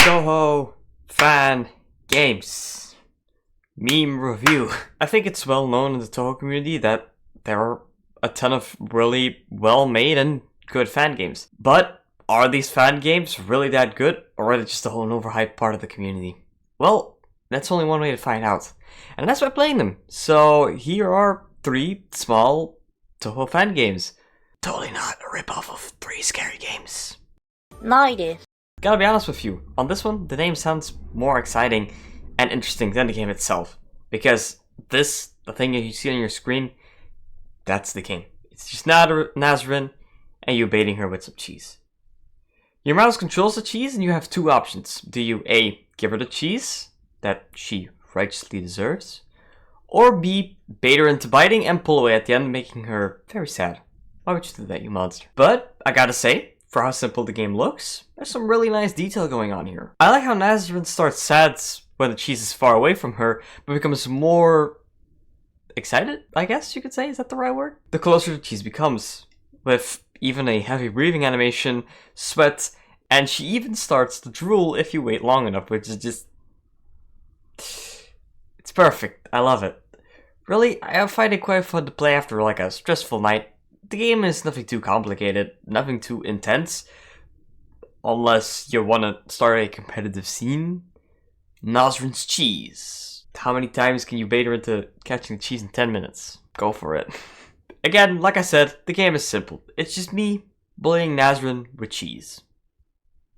Touhou fan games meme review. I think it's well known in the Touhou community that there are a ton of really well made and good fan games. But are these fan games really that good, or are they just a whole overhyped part of the community? Well, that's only one way to find out, and that's by playing them. So here are 3 small Touhou fan games. Totally not a ripoff of 3 scary games. Gotta be honest with you, on this one, the name sounds more exciting and interesting than the game itself. Because this, the thing that you see on your screen, that's the game. It's just Nazrin, and you're baiting her with some cheese. Your mouse controls the cheese, and you have 2 options. Do you A, give her the cheese that she righteously deserves? Or B, bait her into biting and pull away at the end, making her very sad. Why would you do that, you monster? But, I gotta say, for how simple the game looks, there's some really nice detail going on here. I like how Nazrin starts sad when the cheese is far away from her, but becomes more excited, I guess you could say. Is that the right word? The closer the cheese becomes, with even a heavy breathing animation, sweat, and she even starts to drool if you wait long enough, which is just... it's perfect. I love it. Really, I find it quite fun to play after like a stressful night. The game is nothing too complicated, nothing too intense, unless you want to start a competitive scene. Nazrin's cheese. How many times can you bait her into catching the cheese in 10 minutes? Go for it. Again, like I said, the game is simple. It's just me bullying Nazrin with cheese.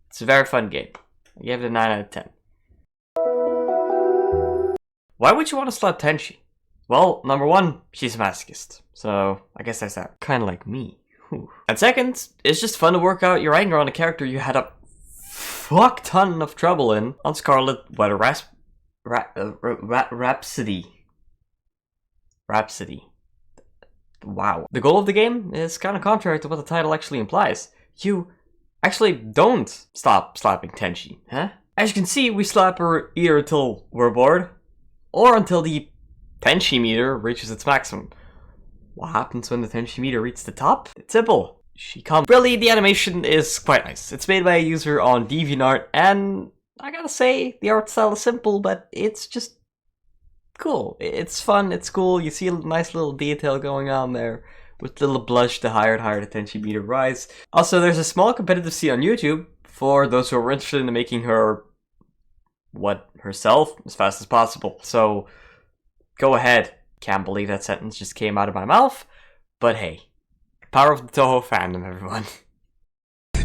It's a very fun game. I gave it a 9 out of 10. Why would you want to slap Tenshi? Well, number 1, she's a masochist. So, I guess that's that. Kinda like me. Whew. And second, it's just fun to work out your anger on a character you had a fuck ton of trouble in on Scarlet Weather Rhapsody. Wow. The goal of the game is kind of contrary to what the title actually implies. You actually don't stop slapping Tenshi, huh? As you can see, we slap her either until we're bored, or until the Tenshi meter reaches its maximum. What happens when the Tenshi meter reaches the top? It's simple. She comes. Really, the animation is quite nice. It's made by a user on DeviantArt, and I gotta say, the art style is simple, but it's just cool. It's fun, it's cool. You see a nice little detail going on there, with little blush the higher and higher the Tenshi meter rise. Also, there's a small competitive scene on YouTube for those who are interested in making her herself as fast as possible. So go ahead. Can't believe that sentence just came out of my mouth, but hey, power of the Touhou fandom, everyone.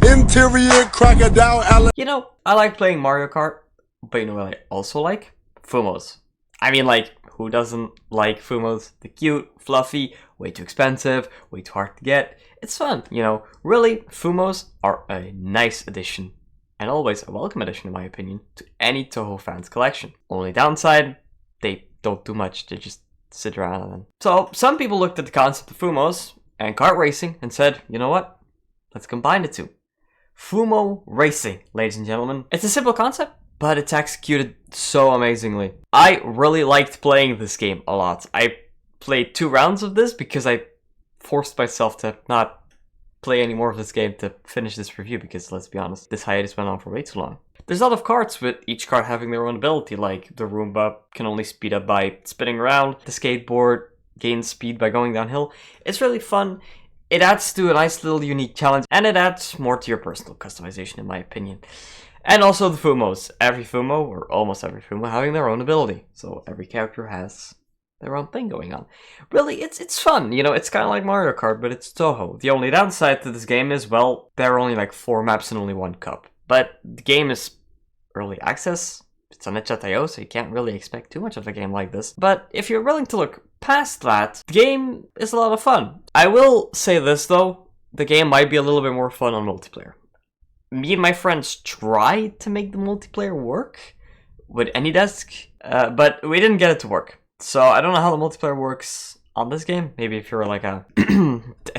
Interior crocodile. You know, I like playing Mario Kart, but you know what I also like? Fumos. I mean, like, who doesn't like Fumos? They're cute, fluffy, way too expensive, way too hard to get. It's fun, you know. Really, Fumos are a nice addition, and always a welcome addition in my opinion, to any Touhou fans collection. Only downside, they don't do much, they just sit around and then. So, some people looked at the concept of Fumos and kart racing and said, you know what? Let's combine the two. Fumo racing, ladies and gentlemen. It's a simple concept, but it's executed so amazingly. I really liked playing this game a lot. I played 2 rounds of this because I forced myself to not play any more of this game to finish this review, because let's be honest, this hiatus went on for way too long. There's a lot of carts with each cart having their own ability, like the Roomba can only speed up by spinning around, the skateboard gains speed by going downhill. It's really fun. It adds to a nice little unique challenge, and it adds more to your personal customization in my opinion. And also the Fumos. Every Fumo, or almost every Fumo, having their own ability. So every character has their own thing going on. Really, it's fun. You know, it's kind of like Mario Kart, but it's Touhou. The only downside to this game is, well, there are only like 4 maps and only 1 cup. But the game is early access. It's on itch.io, so you can't really expect too much of a game like this. But if you're willing to look past that, the game is a lot of fun. I will say this though, the game might be a little bit more fun on multiplayer. Me and my friends tried to make the multiplayer work with AnyDesk, but we didn't get it to work. So I don't know how the multiplayer works on this game. Maybe if you're like a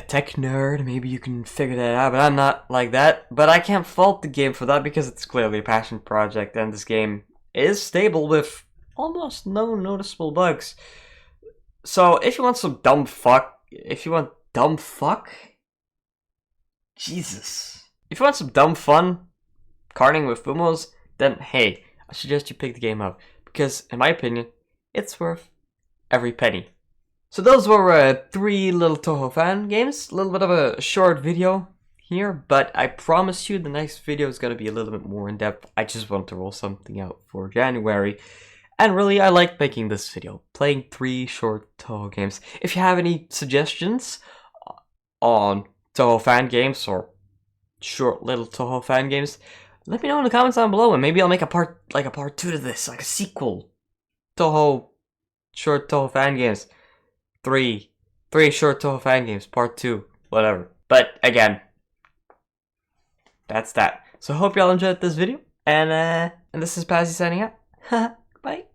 tech nerd, maybe you can figure that out, but I'm not like that. But I can't fault the game for that because it's clearly a passion project, and this game is stable with almost no noticeable bugs. So if you want some dumb fuck, Jesus. If you want some dumb fun, karting with Fumos, then hey, I suggest you pick the game up, because in my opinion, it's worth every penny. So those were 3 little Touhou fan games, a little bit of a short video here, but I promise you the next video is going to be a little bit more in depth. I just want to roll something out for January, and really I like making this video, playing 3 short Touhou games. If you have any suggestions on Touhou fan games or short little Touhou fan games, let me know in the comments down below, and maybe I'll make a part 2 to this, like a sequel. Touhou short Touhou fan games, 3 short Touhou fan games, part 2, whatever. But again, that's that. So I hope y'all enjoyed this video, and this is Spazzy signing out. Bye.